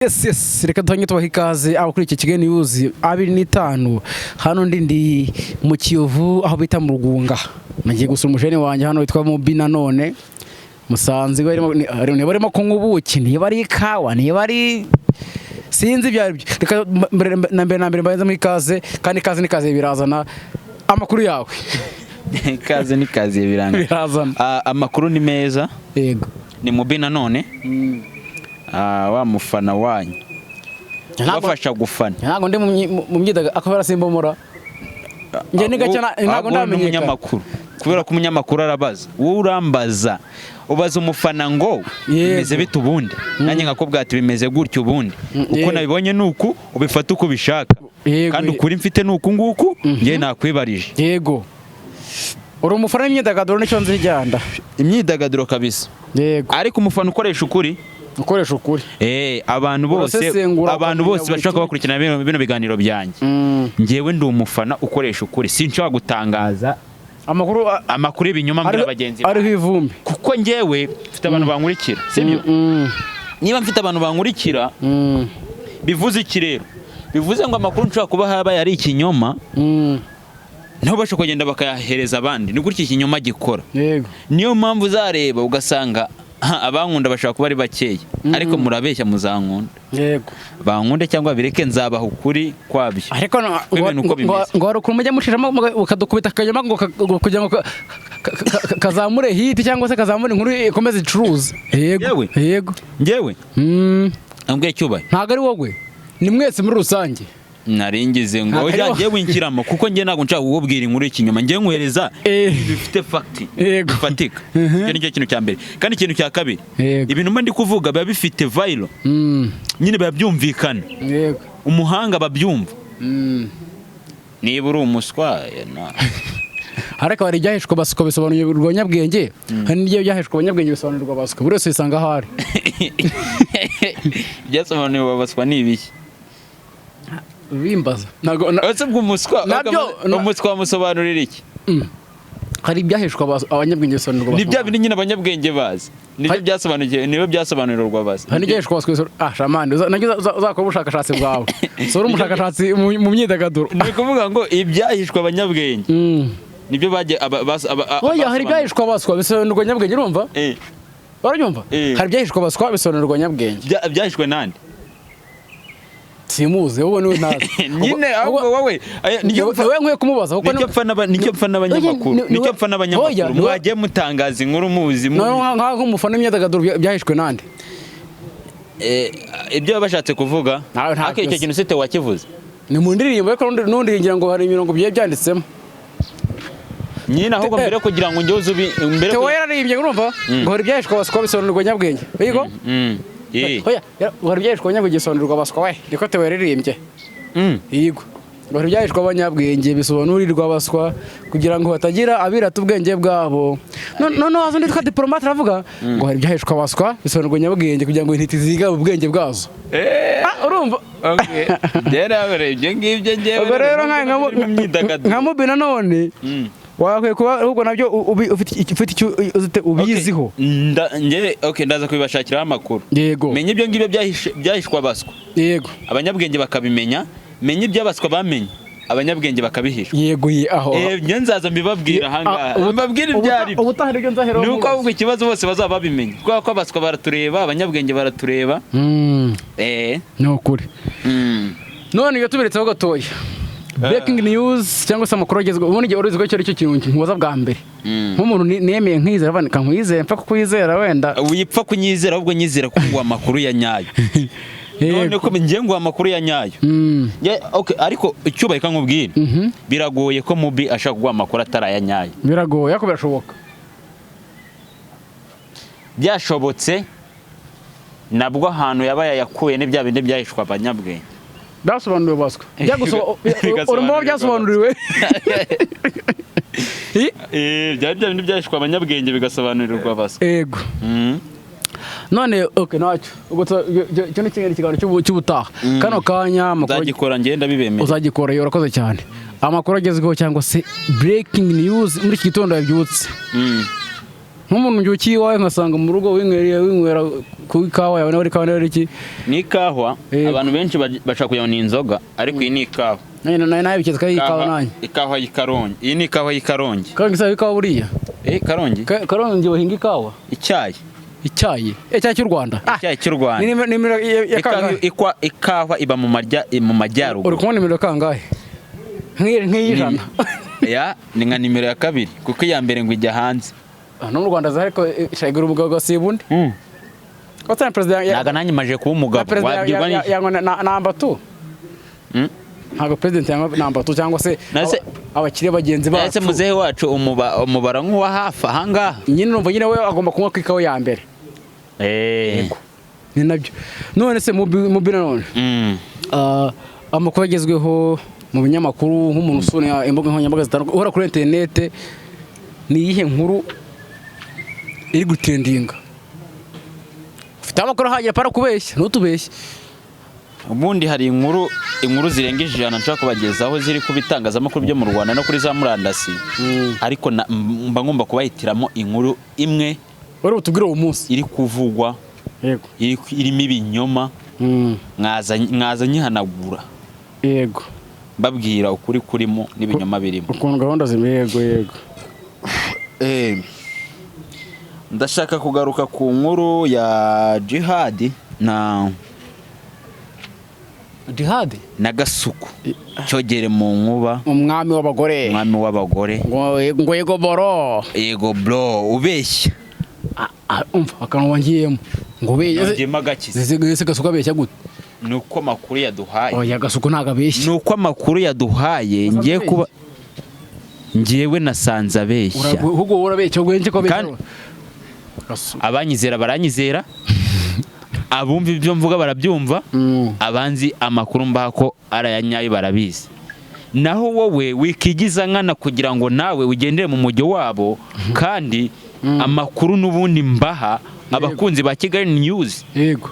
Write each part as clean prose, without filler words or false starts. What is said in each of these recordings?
Yes, reka duhanye tubaha ikaze aho kuri iki Kigali News 25 hano ndi mu Kiyovu aho bita mu Rugunga. Nagiye gusura umujene wanje hano witwa Mubi nanone Musanze barimo kunywa ubuki niba ari ikawa niba ari sinzi byari reka na mbere mbaza mu ikaze kandi ikaze nikaze birazana amakuru yawe. Ikaze nikaze birazana amakuru ni meza. Yego ni Mubi nanone wa mufana wanyu bafasha gufana ntago ndi mu myidaga akabara simbomora nge nigacana ntago ndamenye umunyamakuru kubera ko umunyamakuru arabaza wowe urambaza ubaza umufana ngo bimeze bite ubundi nanjye ngakobwa ati bimeze gutyo ubundi uko nabibonye nuko ubifata uko bishaka kandi ukuri mfite nuko nguko nge nakwibarije. Yego uri umufana w'imyidagaduro n'icyo nzi cyanda imyidagaduro kabisa. Yego ariko umufana ukoresha ukuri ukoresha ukuri abantu bose bashaka bakurikirana bino biganiro byanjye ngewe ndi umufana ukoresha ukuri sinshaka gutangaza amakuru y'ibinyoma mbere abagenzi ari hivumbi kuko ngewe mfite abantu bankurikira sibyo niba mfite abantu bankurikira bivuze iki rero bivuze ngo amakuru nshaka kuba haba yari ikinyoma nabo basho kugenda bakayahereza abandi ni gutya ikinyoma gikora. Yego niyo mpamvu uzareba ugasanga abankunda bashaka kuba ari bakeya ariko murabeshya muzankunda. Yego bankunde cyangwa bireke nzabaha ukuri kwabyo ariko ngo hari mujya mushiramo ukadukubita akanyama ngo kugira ngo kazamure hit cyangwa se kazamure inkuru ikomeze icuruza. Yego ngewe ambwiye cyubaye ntago ari wowe ni mwese muri rusange naringize ngo oya ngiye winkiramo kuko ngiye nago nshaka kugubwira inkuru y'ikinyoma ngiye nkwereza bifite fact bifatika. Cyo nicyo kintu cya mbere kandi ikintu cya kabiri ibintu mba ndi kuvuga biba bifite viral nyine biba byumvikana umuhanga babyumva niba uri umuswa ariko bari byaheshwa basuko bisobanuye urwanyabwenge hari n'igihe byaheshwa abanyabwenge bisobanurwa basuko buri wese yisanga hari byasobanuye babaswa n'ibiki bimbaza nago ese bw'umuswa umuswa musobanurira iki hari byaheshwa abanyabwenge bisobanurwa ni bya bindi nyine abanyabwenge bazi nibyo byasobanuye niwe byasobanurirwa bazi hari byaheshwa baswe shamani uzakora ubushakashatsi bwawe sura umushakashatsi mu myidagaduro ni kuvuga ngo ibyahishwa abanyabwenge nibyo baje oya hari byahishwa baswa bisobanurwa nyabwenge urumva barabyumva hari byahishwa baswa bisobanurwa nyabwenge byahishwe nande simuze wowe niwe ntazi nyine ahubwo wowe nkwiye kumubaza kuko nicyo pfa n'abanyamakuru mwagiye mutangaza inkuru muzi nk'umufana w'imyidagaduro byahishwe nande ibyo bashatse kuvuga ariko icyo kintu site wakivuze ni mu ndirimbo ariko n'undi ngira ngo hari imirongo biye byanditsemo nyine ahubwo mbere kugira ngo njye mbere ko yararirimbye urumva ngo hari byahishwe baswa bisobanurwa nyabwenge yego oya wari byahishwa abanyabwenge bisobanurirwa baswa we niko tewe yaririmbye yego wari byahishwa abanyabwenge bisobanurirwa baswa kugira ngo batagira abirata ubwenge bwabo none wazo nditwa diplomate aravuga ngo hari byahishwa baswa bisobanurwa nyabwenge kugira ngo intiti ziga ubwenge bwazo urumva ibyo ngibyo ngewe rero nka Mubi nanone wakwiye kuba ahubwo nabyo ufite icyo ubiziho ndaza kubibashakiraho amakuru. Yego menye ibyo ngibyo byahishwa baswa. Yego abanyabwenge bakabimenya menye ibyo baswa bamenye abanyabwenge bakabihishwa. Yego aho nge nzaza mbibabwira ahangaha mbabwira ibyari ubutahira ibyo nzahera nuko ahubwo ikibazo bose bazaba babimenye kuko ko baswa baratureba abanyabwenge baratureba ni ukuri none iyo tubiretseho gatoya breaking news cyangwa se amakuru agezweho ubundi uri uziko cyo kintu nkubaza bwa mbere nk'umuntu nemeye nkizera abanika nkwizera mpfa kukwizera wenda uyipfa kunyizera ahubwo nyizera kuko amakuru ya nyayo none ko ngiye ngo amakuru ya nyayo ariko icyubaye kankubwira biragoye ko Mubi ashaka kugwa amakuru ataraya nyayo biragoye ariko birashoboka byashobotse nabwo ahantu yabaye yakuye n'ibya bindi byahishwa abanyabwenge byasobanuriwe baswa urumva byasobanuriwe byari bindi byahishwa abanyabwenge bigasobanurirwa baswa. Yego none ntacyo ubwo cyo ni kimwe n'ikiganiro cy'ubutaha kano kanya uzagikora ngenda bibemeye uzagikora yorakoze cyane amakuru agezweho cyangwa se breaking news muri iki gitondo yabyutse nk'umuntu ngiye iwawe nkasanga mu rugo winywera ku ikawa yawe nawe ikawa nawe iki ni ikawa abantu benshi bashaka kujya ni inzoga ariko iyi ni ikawa nayo bikitwa ikawa nanjye ikawa y'ikarongi iyi ni ikawa y'ikarongi kandi isa ikawa buriya karongi bahinga ikawa icyayi cy'u Rwanda icyayi cy'u Rwanda ikawa iba mu majyaruguru uri kubona nimero kangahe nk'iy'ijana ni nka nimero ya 2 kuko iya mbere ngo ijya hanze no mu Rwanda ariko shayigura umugabo gasiba undi Kotana president naga nanyi maje kuba umugabo wabwirwa yango namba 2 ntago president yango namba 2 cyangwa se abakire bagenzi bacu ese muzehe wacu umubara nk'uwa hafi ahangaha nyine numva nyine we agomba kunywa kwikaho ya mbere ni nabyo none se mu bina none amakuru agezweho mu binyamakuru nk'umuntu usura imbuga nkoranyambaga zitandukanye uhora kuri internet ni iyihe nkuru iri gutrendinga ufite amakuru hagiye para kubeshya ntutubeshye ubundi hari inkuru zirengeje ijana nshaka kubagezaho ziri kubitangazamakuru byo mu Rwanda no kuri za murandasi ariko mba ngomba kubahitiramo inkuru imwe wari utubwire uwo munsi iri kuvugwa yego irimo ibinyoma mwaza nyihanagura yego babwira ukuri kurimo n'ibinyoma birimo ukuntu gahunda yego ndashaka kugaruka ku nkuru ya Jihad na Gasuku cyogere mu nkuba umwami w'abagore ngo yego bro ubeshya umva akantu wangiyemo ngo ubeshya ese Gasuku abeshya gute nuko makuru yaduhaye oya Gasuku ntago abeshya nuko amakuru yaduhaye ngiyewe nasanze abeshya ahubwo urabeshya ubwenje ko abeshya abanyizera baranyizera abumva ibyo mvuga barabyumva abanzi amakuru mbako arayanyaye barabizi naho wowe wikigiza nkana kugira ngo nawe ugendere mu mujyo wabo kandi amakuru n'ubundi mbaha abakunzi ba Kigali News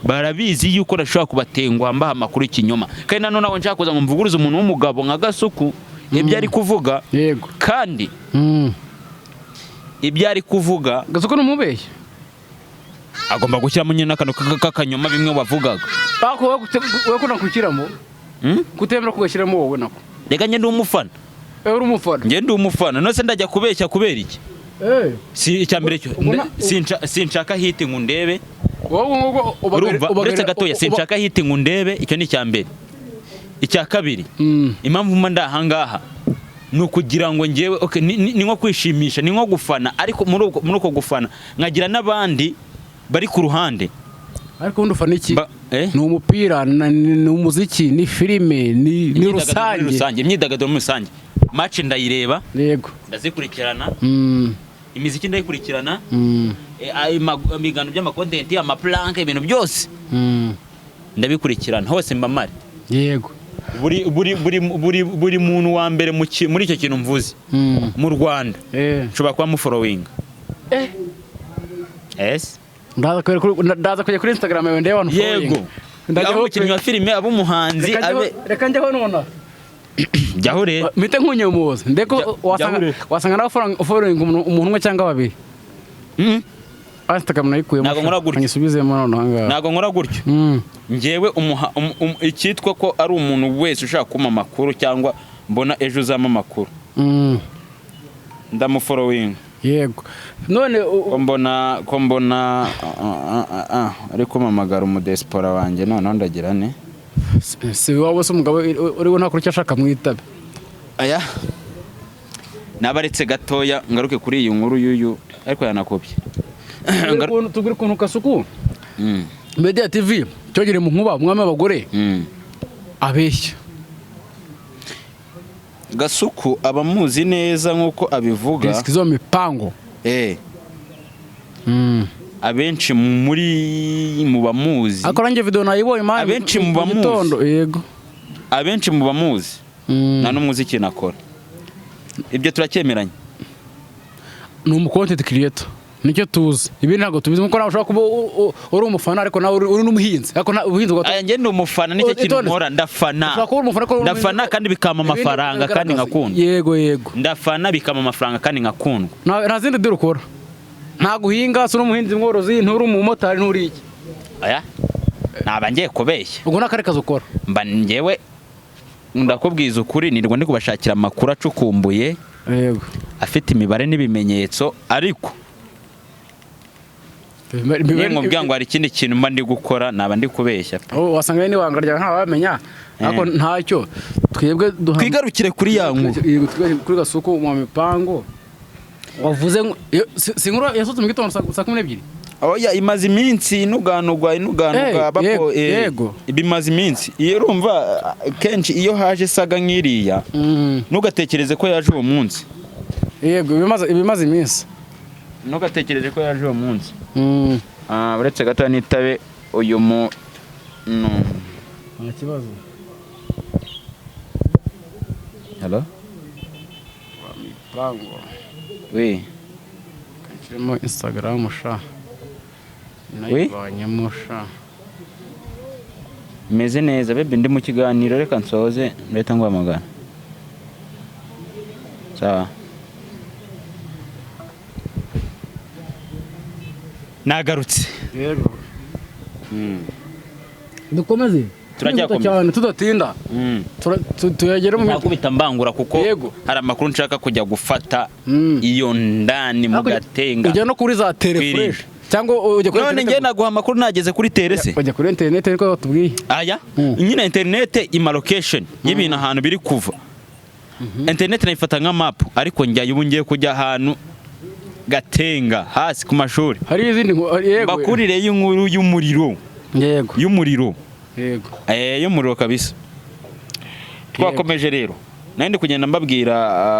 barabizi yuko rashobora kubatengwa mbaha amakuru ikinyoma kandi nano nawe nshaka kuza ngo mvuguruze umuntu w'umugabo nka Gasuku ibyo ari kuvuga kandi ibyo ari kuvuga Gasuku n'umubeshya agomba gushyiramo nyine n'akantu k'akanyoma bimwe wavugaga we ko nakwikiramo kutemera kugashyiramo wowe nako reka njye ndi umufana uri umufana njye ndi umufana nose ndajya kubeshya kubera iki si icyambere cyo sinshaka hiti ngundebe uretse gatoya sinshaka hiti ngundebe icyo ni icyambere icya kabiri impamvu mba ndahangaha nukugira ngo ngewe ni nko kwishimisha ni nko gufana ariko muri uko gufana nkagira n'abandi bari ku ruhande ariko ufana iki ni umupira ni umuziki ni filime ni rusange imyidagaduro muri rusange match ndayireba yego ndazikurikirana imiziki ndayikurikirana imigano by'amakontenti amaplank ibintu byose ndabikurikirana hose mbamari yego buri muntu wa mbere muri icyo kintu mvuze mu Rwanda nshobora kuba mu following ndaza kujya kuri Instagram yawe ndeba no yego ndaho umukinnyi wa filime abumuhanzi reka njyaho nona jyaho rero mite nkunyemuza ndeko wasanga nawe following umuntu umwe cyangwa babiri Instagram nayikuyemo nago nkora gutyo nyisubizemo none nago nkora gutyo ngewe ikitwa ko ari umuntu wese ushaka kuma makuru cyangwa mbona ejo uzama makuru ndamufollowing yego none ko mbona ariko mamagara umudespora wanjye none ndagira ne si wabo se umugabo uriho nta kurya ashaka mwitabe aya nabaretse gatoya ngaruke kuri iyi nkuru yuyu ariko yanakopye tugure kuntu Gasuku Media TV cyogere mu nkuba umwami w'abagore abeshya Gasuku abamuzi neza nkuko abivuga izo mipango abenshi mu bamuzi akorange video nayibonye manje abenshi mu bamuzi yego abenshi mu bamuzi na n'umuziki nakora ibyo turakyemeranye ni umucontent creator nicyo tuzi ibi ntago tubizi nkuko nawe ushobora kuba uri umufana ariko nawe uri n'umuhinzi ariko ubuhinzi aya njye ndi umufana nicyo kintu nkora ndafana kandi bikama amafaranga kandi ngakundwa yego ndafana bikama amafaranga kandi ngakundwa nta zindi dore ukora nta guhinga si n'umuhinzi mworozi nturi umumotari nturi iki aya naba ngiye kubeshya ubwo n'akari kazi ukora mba njyewe ndakubwiza ukuri nirwa ndi kubashakira amakuru acukumbuye yego afite imibare n'ibimenyetso ariko niyo mubwira ngo hari ikindi kintu mba ndi gukora naba ndi kubeshya wasanga n'ibanga ryawe ntawamenya ariko ntacyo twebwe twigarukire kuri ya nkuru kuri Gasuku mu mipango wavuze si nkuru yasutse mu gitondo saa 12 oya imaze iminsi inuganurwa bako yego ibimaze iminsi iyo urumva kenshi iyo haje saga nk'iriya ntugatekereze ko yaje uwo munsi yego ibimaze iminsi ntugatekereze ko yaje uwo munsi uretse gato nitabe uyu mu nta kibazo hello mipango oui kirimo Instagram sha nayibanyemo sha meze neza bebe ndi mu kiganiro reka nsoze leta ngwamagana sawa nagarutse yego dukomeze cyane tudatinda tuyagere mu nakubita mbangura kuko hari amakuru nshaka kujya gufata iyo ndani mu gatenga ujya no kuri za telefresh cyangwa ujya kuri none ngiye naguha amakuru nageze kuri terese ujya kuri internet ariko batubwiye aya nyine internet ima location y'ibintu ahantu biri kuva internet nayifata nka map ariko njya ubu ngiye kujya ahantu gatenga hasi ku mashuri hari izindi yego bakurire y'inkuru y'umuriro yego y'umuriro yego y'umuriro kabisa twakomeje rero nari ndi kugenda mbabwira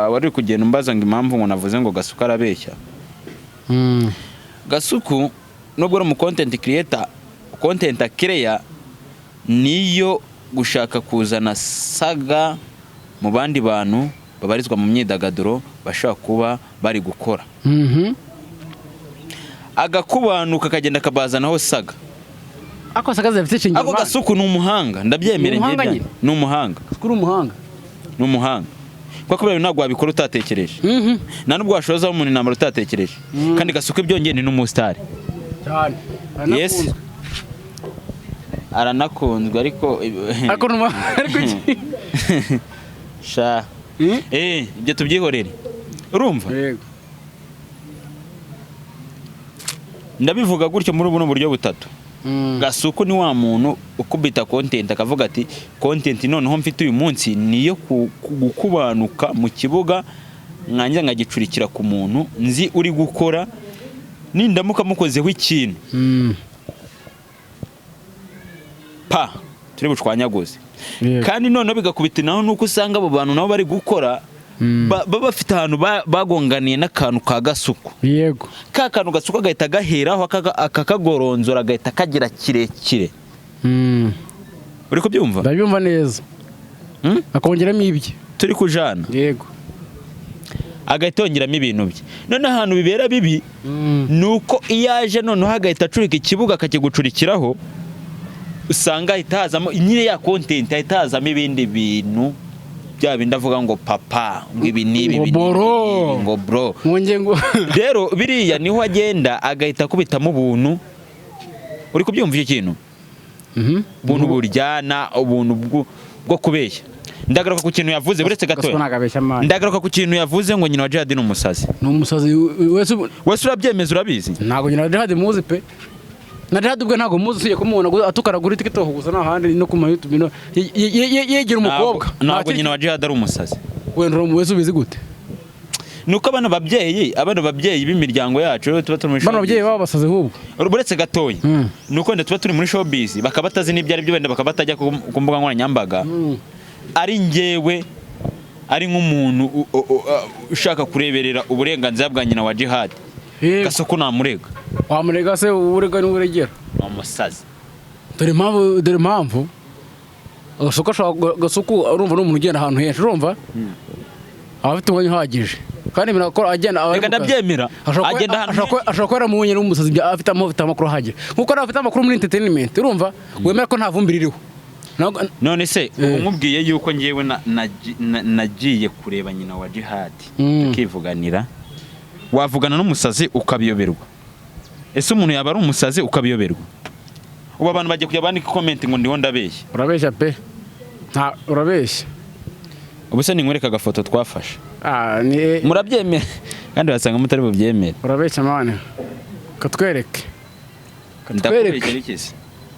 wari kugenda umbaza ngo impamvu ngo navuze ngo Gasuku arabeshya Gasuku nubwo mu content creator niyo gushaka kuzana saga mu bandi bantu babarizwa mu myidagaduro bashaka kuba bari gukora agakubanuka kagenda kabazanaho saga ako saga zafite shinge ako Gasuku ni umuhanga ndabyemere ngiye ni umuhanga kuri umuhanga kwa kubera ntabwo wabikora utatekereje nta nubwo washoza umuntu inama utatekereje kandi Gasuku byongeye ni n'umusitari cyane yes aranakunzwe ariko sha ibyo tubyihorere urumva ndabivuga gutyo muri buno buryo butatu Gasuku ni wa muntu ukubita content akavuga ati content noneho mfite uyu munsi niyo gukubanuka mu kibuga mwanya ngagicurikira ku muntu nzi uri gukora nindamuka mukozeho ikintu pa turi bucwanyaguze kandi noneho bigakubita naho nuko usanga abo bantu nabo bari gukora baba bafite ahantu bagonganiye n'akantu ka Gasuku yego ka kantu Gasuku gahita gaheraho akakagoronzora gahita kagira kirekire uri kubyumva ndabyumva neza akongeramo ibye turi kujana yego agahita yongeramo ibintu bye none ahantu bibera bibi nuko iyaje noneho agahita acurika ikibuga akakigucurikiraho usanga ahita hazamo nyine ya content ahita hazamo ibindi bintu bya bindi avuga ngo papa ngo ibi nibi ngo bro rero biriya niho agenda agahita akubitamo ubuntu uri kubyumva icyo kintu ubuntu buryana ubuntu bwo kubeshya ndagaruka ku kintu yavuze buretse gato ndagaruka ku kintu yavuze ngo nyina wa Jihad ni umusazi wese urabyemeza urabizi ntago nyina wa Jihad muzi pe na Jihad ubwo ntago muzi usiye kumubona atukara kuri TikTok gusa n'ahandi no ku YouTube no yegera umukobwa ntago nyina wa Jihad ari umusazi wenda wese ubizi gute nuko abana babyeyi b'imiryango yacu tuba turi muri showbiz bana babyeyi baba basaze hubwo buretse gatoya nuko nda tuba turi muri showbiz bakabatazi n'ibyo ari byo wenda bakabatajya ku mbuga nkoranyambaga ari ngewe ari nk'umuntu ushaka kureberera uburenganzira bwa nyina wa Jihad Gasuku namurega wamurega se urega ni uregera umusazi dore impamvu Gasuku urumva n'umuntu ugenda ahantu henshi urumva abafite umwanya uhagije kandi birakora agenda reka ndabyemera agenda ahantu ashaka kwera mu nyene umusazi afite amakuru ahagije nkuko afite amakuru muri entertainment urumva wemera ko nta vumbi ririho none se umubwiye yuko ngewe nagiye kureba nyina wa Jihad tukivuganira wavugana n'umusazi ukabiyoberwa. Ese umuntu yaba ari umusazi ukabiyoberwa? Ubu abantu bagiye kujya bandika comment ngo ndiho ndabeshya. Urabeshya pe. Urabeshya. Ubu se ninkwereka agafoto twafashe. Ni murabyemera kandi wasanga mutari bubyemere. Urabeshya mane. Katwereke.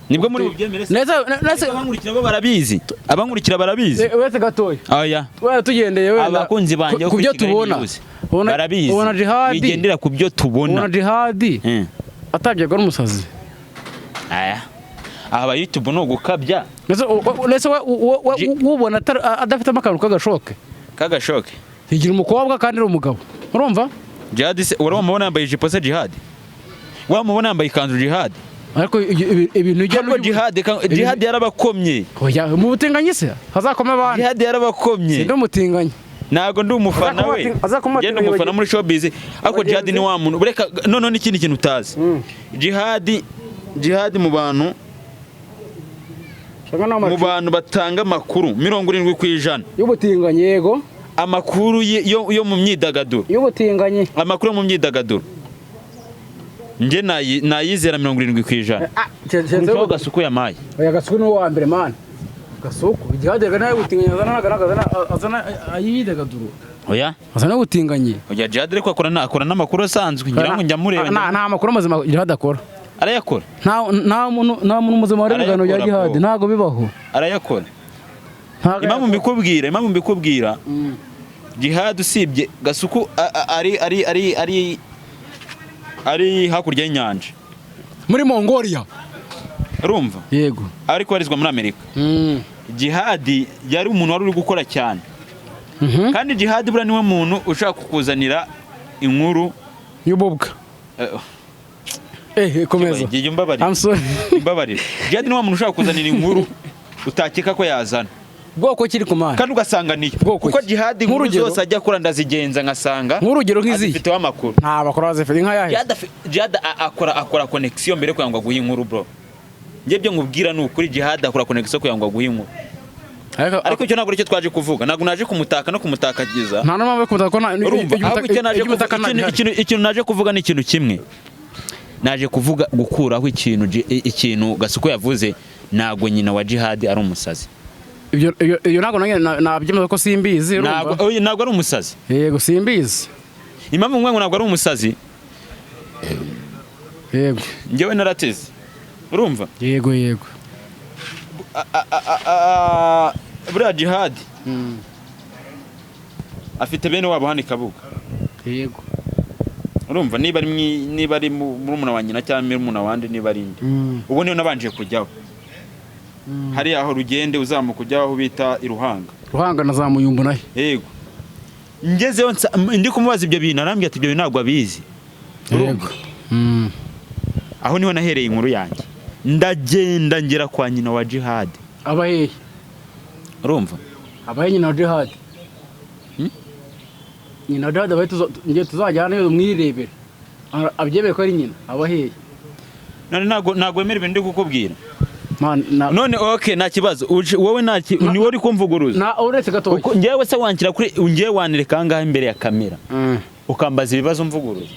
Nibwo muri bubyemere se. Neza abankurikira bo barabizi. Abankurikira barabizi. Wese gatoya. Oya. Wewe tugendeye wenda. Abakunzi banje kubyo tubona. Barabizi. Ubona jihadi. Bigendera kubyo tubona. Ubona jihadi. Atabyegwa n'umusazi. Aya. Aba YouTube no gukabya. Nese ubona adafite amakuru kagashoke. Kagashoke. Higira umukobwa kandi ari umugabo. Urumva? Jihad se uramubona yambaye ijipo se jihad. Wamubona yambaye ikanzu jihad. Ariko ibintu ujya no jihad yarabakomye. Oya mu butinganyi se hazakoma abantu. Jihad yarabakomye. Sindo mutinganyi. Nago ndi umufana we. Genda umufana muri showbiz. Ariko jihad ni wa muntu. Bureka none n'ikindi kintu utazi. Jihad mu bantu batanga amakuru 70% y'ubutinganyi yego. Amakuru yo mu myidagaduro. Y'ubutinganyi. Amakuru mu myidagaduro. Nje nayizera 70%. Cyo gasuku yamaye. Oya gasuku no wa mbere man. Gasuku jihad nayo butinganya azana ayidagaduro. Oya. Azana butinganye. Oya jihad ariko akora n'amakuru asanzwe ngira ngo njya murebe. Nta makuru mazima jihad akora. Arayakora. Nta muntu muzima wari mugano ya jihad ntago bibaho. Arayakora. Impamvu mbikubwira. Jihad usibye gasuku ari hakurya y'inyanja muri Mongolia. Urumva? Yego. Ariko warizwa muri Amerika. Jihad yari umuntu wari uri gukora cyane. Kandi jihad bura niwe muntu ushaka kukuzanira inkuru y'ububwa. Komeza. I'm sorry. Imbabarira. Jihad niwe muntu ushaka kuzanira inkuru utakeka ko yazana. Bwoko kiri kumana. Kandi ugasanga niyo. Kuko jihad inkuru zose ajya kura ndazigenza ngasanga. Nk'urugero nk'izi. Afite amakuru. Nta bakora bazifite inka yahe. Jihad akora connection mbere ko yangwa guha inkuru bro. Nje byo nkubwira ni ukuri jihad akora connection ko yangwa guha inkuru. Ariko icyo ntabwo cyo twaje kuvuga. Ntabwo naje kumutaka no kumutakagiza. Nta n'amwe kumutaka ko ikintu naje kuvuga ni ikintu kimwe. Naje kuvuga gukuraho ikintu gasuko yavuze nago nyina wa jihad ari umusazi. Iyo ntago nabyemeza ko simbizi urumva. Ntago ari umusazi. Yego simbizi. Impamvu ngo ntago ari umusazi. Yego. Ngewe narateze. Urumva? Yego. Buriya jihad. Afite bene wabo hani Kabuga. Yego. Urumva niba ari muri umuna wa nyina cyangwa muri umuna wandi niba ari indi. Ubu niyo nabanje kujyaho. Hari aho rugende uzamuka ujyaho bita iruhanga. Ruhanga nazamuyumbu nahe. Yego. Ngezeho ndi kumubaza ibyo bintu arambye ati ibyo ntabwo abizi. Yego. Aho niho nahereye inkuru yanjye. Ndagenda ngera kwa nyina wa jihad. Abahehe. Urumva? Abahehe nyina wa jihad. Nyina wa jihad ngiye tuzajyana yo mwirebera. Abyemeye ko ari nyina abahehe. Ntabwo wemera ibintu ndi kukubwira. None okay nta kibazo wowe ni wori kumvuguruza na uretse gatoya ngewe se wankira kuri ngewe wanireka ngaha imbere ya kamera ukambaza ibibazo mvuguruza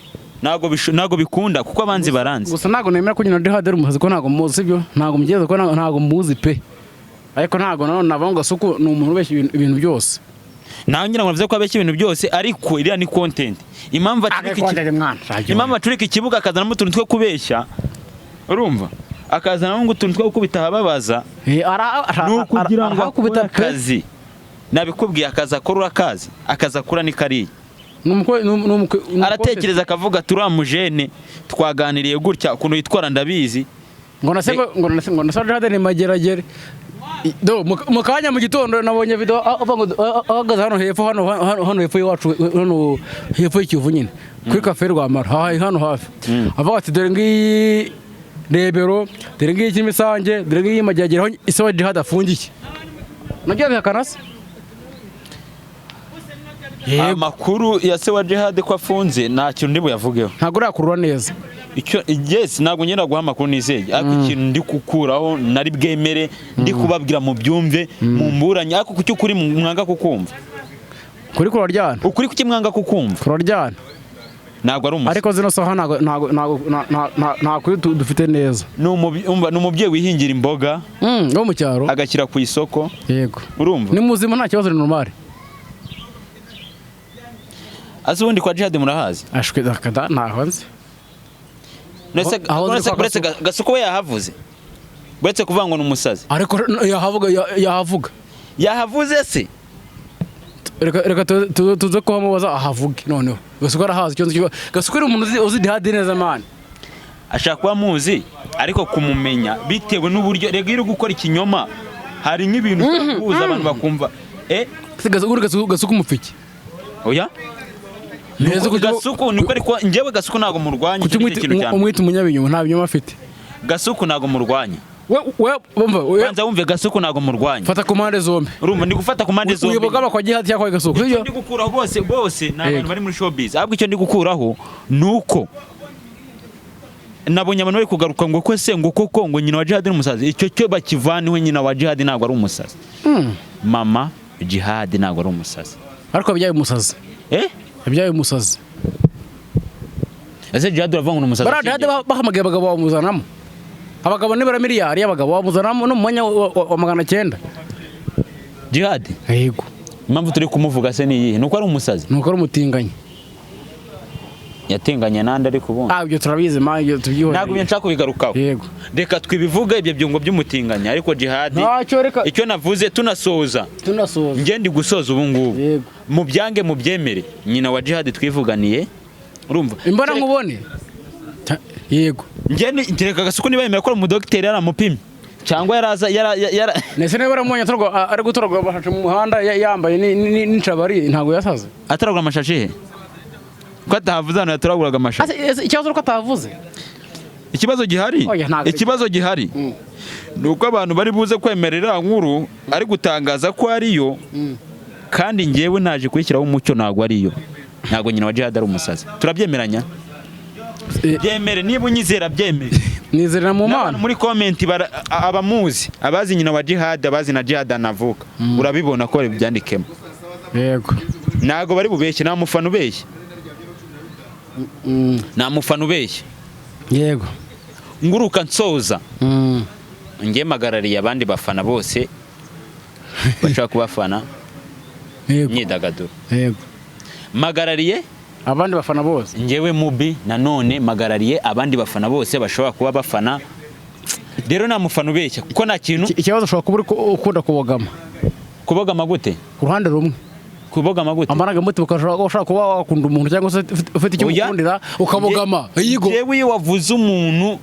ntago bikunda kuko abanzi baranze gusa ntago nemera ko nyina jihad ari umuhazi ko ntago muzi ibyo ntago mugeze ko ntago muzi pe ariko ntago none nabanga suko ni umuntu ubeshya ibintu byose nawe ngira ngo navuze ko abeshya ibintu byose ariko iriya ni content impamvu acurika ikibuga akazanamo utuntu two kubeshya urumva akazana ngo utuntu two gukubita ababaza kugira ngo akubita akazi nabikubwiye akaza akora akazi akazakura ni kariye aratekereza akavuga turamujene twaganiriye gutya ukuntu yitwara ndabizi ngo nasaje hade ni mageragere mu kanya mu gitondo nabonye video ahagaze hano hepfo iwacu hano hepfo y'ikivu nyine kuri cafe Rwamara hano hafi avuga ati dore ngiyi Rebero dore ngiyi Kimisange dore ngiyi Majyagera aho isowa jihad afungiye nabyo bihakanase amakuru ya se wa jihad ko afunze nta kintu ndibu yavugeho ntago urakurura neza icyo yes ntago nyenda guha amakuru nizeye ariko ikintu ndi kukuraho nari bwemere ndi kubabwira mu byumve mu mburanye ariko kucyo kuri mwanga kukumva kuri kuraryana ukuri kuki mwanga kukumva kuraryana ntabwo ari umusazi. ariko zino saha nta kuri dufite neza. Ni umubyeyi wihingira imboga wo mu cyaro agashyira ku isoko. Yego, urumva ni muzima nta kibazo, ni normal. Azi ubundi kwa Djihad murahazi? Ashwe dakada ntaho nzi. Buretse Gasuku we yahavuze, buretse kuvuga ngo ni umusazi, ariko yahavuze se. Reka tuze ko bamubaza ahavuge noneho. Gasuku arahazi cyo. Gasuku ari umuntu uzi Djihad neza man. Ashaka kuba muzi ariko kumumenya bitewe n'uburyo rega iri gukora ikinyoma, hari nk'ibintu kubuza abantu bakumva Gasuku mufiki. Oya Gasuku niko ariko njyewe Gasuku ntago murwanya ikintu cyane. Umwita umunyabinyoma nta binyoma afite. Gasuku ntago murwanya. Banza wumve Gasuku ntago murwanya. Fata ku mpande zombi. Urumva ndi gufata ku mpande zombi. Uyibogama kwa Djihad cyangwa Gasuku. Ndi gukuraho bose n'abantu bari muri showbiz. Ahubwo icyo ndi gukuraho nuko nabonye abantu bari kugaruka ngo ko se ngo koko ngo nyina wa Djihad ni umusazi. Icyo cyo bakivaniwe, nyina wa Djihad ntago ari umusazi. Mama Djihad ntago ari umusazi. Ariko byaye umusazi. Yabyaye umusazi. Ese Djihad uravuga ngo ni umusazi? Djihad bahamagaye abagabo bamuzanamo. Abagabo ni bara miliyari y'abagabo bamuzanamo no mu mwanya wa 900. Djihad? Yego. Impamvu turi kumuvuga se ni iyihe? Nuko ari umusazi? Nuko ari umutinganyi. Yatinganye nande ariko ubundi. Ibyo turabizi manyo tubyihora. Ntabwo nshaka kubigarukaho. Yego. Reka twibivuga ibyo byungo by'umutinganya, ariko Djihad icyo navuze tunasoza. Nge ndi gusoza ubu ngubu. Yego. Mu byange mu byemere nyina wa Djihad twivuganiye. Urumva? Imbona nkubone. Yego. Ngereka Gasuku niba yemera ko mu docteur yaramupimye cyangwa yaraza nese ne baramunya torwa ari gutorwa bashaje mu muhanda yambaye n'incabari ntago yasaze. Ataragura amashashi he? Ko atahavuze hano yatoraguraga amashashi. Ikibazo ko atavuze. Ikibazo gihari nuko abantu bari buze kwemerera nkuru ari gutangaza ko ariyo, kandi ngewe naje kwishyiraho umucyo ntago ariyo. Ntago nyina wa Djihad ari umusazi. Turabyemeranya? Byemere niba unyizera byemere. Nizerera mu Mana. Muri comment abamuzi, abazi nyina wa Djihad, abazi na Djihad anavuka. Urabibona ko byandikemo. Yego. Nago bari bubeshye, nta mufana ubeshye. Nta mufana ubeshye. Yego. Nguruka nsoza. Ngiye magarariye abandi bafana bose bashaka kubafana. Yego. Nyidagaduro. Yego. Magarariye abandi bafana bose. Ngewe mubi nanone magarariye abandi bafana bose bashobora kuba bafana. Rero nta mufana ubeshya kuko nta kintu. Ikibazo ushobora kuba ukunda kubogama. Kubogama gute? Ku ruhande rumwe. Kubogama gute? Amarangamutima ushobora kuba wakunda umuntu cyangwa se ufite icyo ukundira ukabogama. Yigo. Yewe iyo wavuze umuntu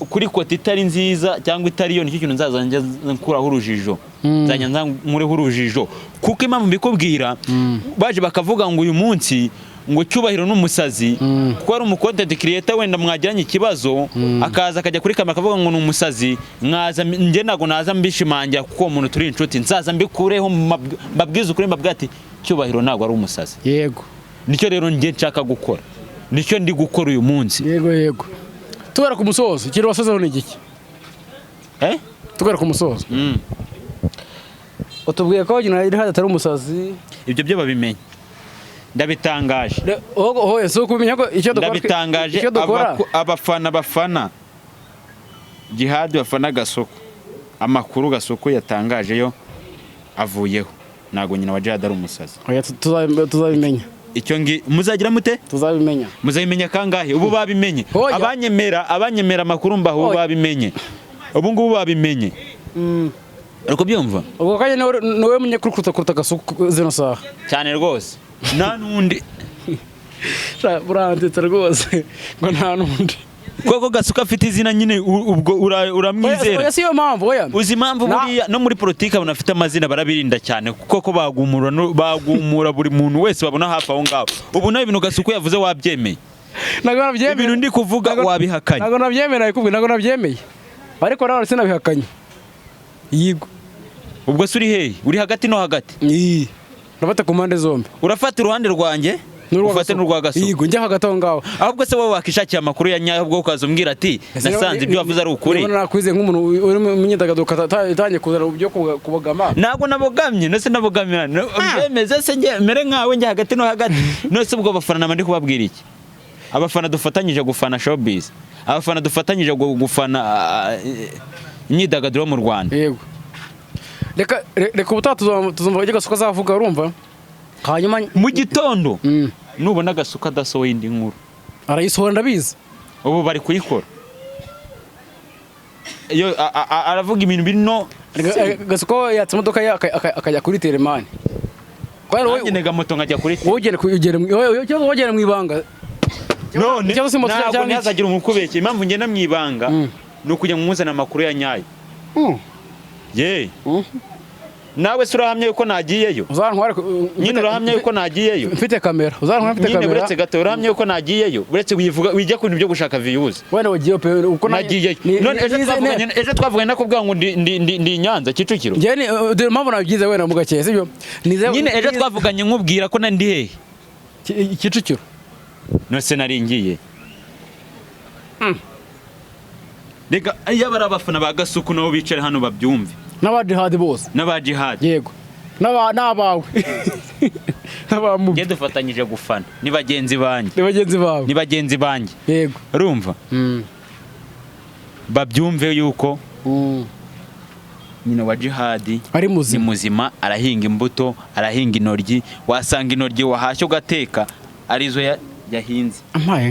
kuri kote itari nziza cyangwa itari yo, nicyo kintu nzazanja nkuraho urujijo. Nzanya nkureho urujijo kuko impamvu mbikubwira baje bakavuga ngo uyu munsi ngo Cyubahiro n'umusazi kuko ari umucontent creator wenda mwagiranye ikibazo akaza akajya kuri kamera akavuga ngo ni umusazi, mwaza nge nago naza mbishimangira kuko umuntu turi inshuti nzaza mbikureho mbabwiza ukuri mbabwati Cyubahiro ntago ari umusazi. Yego. Nicyo rero nge nshaka gukora, nicyo ndi gukora uyu munsi. Yego. Tubara ku musozo kiri wasozeho ni igiki? Tubara ku musozo. Utubwiye ko nyina Djihad atari umusazi. Ibyo byo babimenye. Ndabitangaje. Oya so kumenya ko icyo dukora. Ndabitangaje abafana bafana Djihad bafana Gasuku. Amakuru Gasuku yatangaje yo avuyeho. Nago nyina wa Djihad ari umusazi. Oya tuzabimenya. Icyo muzagira mute? Tuzabimenya. Muzabimenya kangahe? Ubu babimenye. Abanyemera amakuru mbaho babimenye. Ubu ngubu babimenye. Ariko byumva? Ubwo kanye nawe munyekuruta Gasuku zino saha. Cyane rwose. Nta nundi. Buranditse rwose ngo nta nundi. Koko Gasuku afite izina nyine ubwo uramwizera. Oya siyo mpamvu oya. Uzi impamvu buriya no muri politike abantu afite amazina barabirinda cyane kuko bagumura buri muntu wese babona hafi aho ngaho. Ubu nayo ibintu Gasuku yavuze wabyemeye. Nago nabyemeye. Ibintu ndi kuvuga wabihakanye. Nago nabyemeye kubwi nago nabyemeye. Ariko nawe sinabihakanye. Yigo. Ubwo suri hehe? Uri hagati no hagati? Urafata ku mpande zombi. Urafata uruhande rwanjye? Ufate n'urwa Gasuku. Yego njya hagati aho ngaho. Ahubwo se wowe wakishakiye amakuru ya nyayo bwo ukazumbwira ati nasanze ibyo wavuze ari ukuri. None nakwize nk'umuntu uri mu myidagaduro katanye kuzana ubyo kubogama. Ntabwo nabogamye, nose nabogamira. Byemeze se nge mere nkawe njya hagati no hagati. Nose ubwo bafana ndi kubabwira iki? abafana dufatanyije gufana showbiz, abafana dufatanyije gufana imyidagaduro mu Rwanda. Yego. Reka ubutaha tuzumva ujya Gasuka azavuga urumva. Hanyuma mu gitondo nubona Gasuka adasohoye indi nkuru arayisohora ndabizi. Ubu bari kuyikora. Iyo aravuga ibintu bino Gasuka yatse imodoka akajya kuri Telemani. Kwari nega moto nkajya kuri wogera mu ibanga. None ntabwo nyazagira umukubeke impamvu ngenda mu ibanga no kujya mumuzana amakuru ya nyayo. Ye. Nawe surahamye yuko nagiyeyo. Uzantware nyine urahamye yuko nagiyeyo. Mfite kamera. Uzantware mfite kamera. Nyine buretse gato urahamye yuko nagiyeyo. Buretse wivuga wijya ku bintu byo gushaka views. Wena wagiye pe uko nagiyeyo. None ejo twavuganye nakubwira ngo ndi Nyanza Kicukiro. Njye ni mpamvu nabigize wena mugakeye sibyo. Nyine ejo twavuganye nkubwira ko nandi hehe. Kicukiro. No se naringiye. Rega ayabara abafana ba Gasuku nabo bicare hano babyumve. N'abajihad bose. N'abajihad. Yego. N'abawe. N'abamu. Nge dufatanyije gufana. Ni bagenzi banjye. Ni bagenzi bawe. Ni bagenzi banjye. Yego. Urumva? Babyumve yuko nyina wa Jihad ari muzima. Ni muzima arahinga imbuto, arahinga inoryi, wasanga inoryi wahashyo gateka arizo yahinze.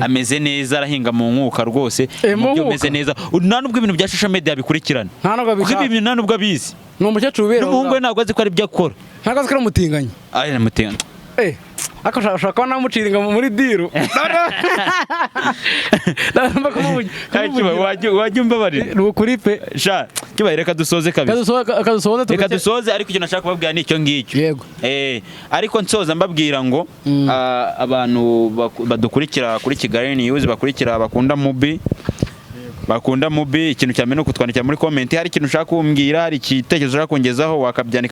Ameze neza arahinga mu nkuka rwose. Mubyo meze neza. Nta nubwo ibintu bya social media bikurikirana. Nta nubwo abizi. Ni umukecuru ubera. N'umuhungu we ntabwo azi ko ari byo akora. Ntabwo azi ko ari umutinganya. Ari umutinganya. Akashaka namuciringa muri diru. Wajya umbabarira. Ni ukuri pe. Sha, kibaye reka dusoze kabisa. Reka dusoze ariko icyo nashaka kubabwira ni icyo ngicyo. Yego. Ariko nsoza mbabwira ngo abantu badukurikira kuri Kigali News bakurikira bakunda mubi ikintu cyane no kutwandikira muri comment hari ikintu ushaka kumbwira hari igitekerezo ushaka kongezaho wakabyandika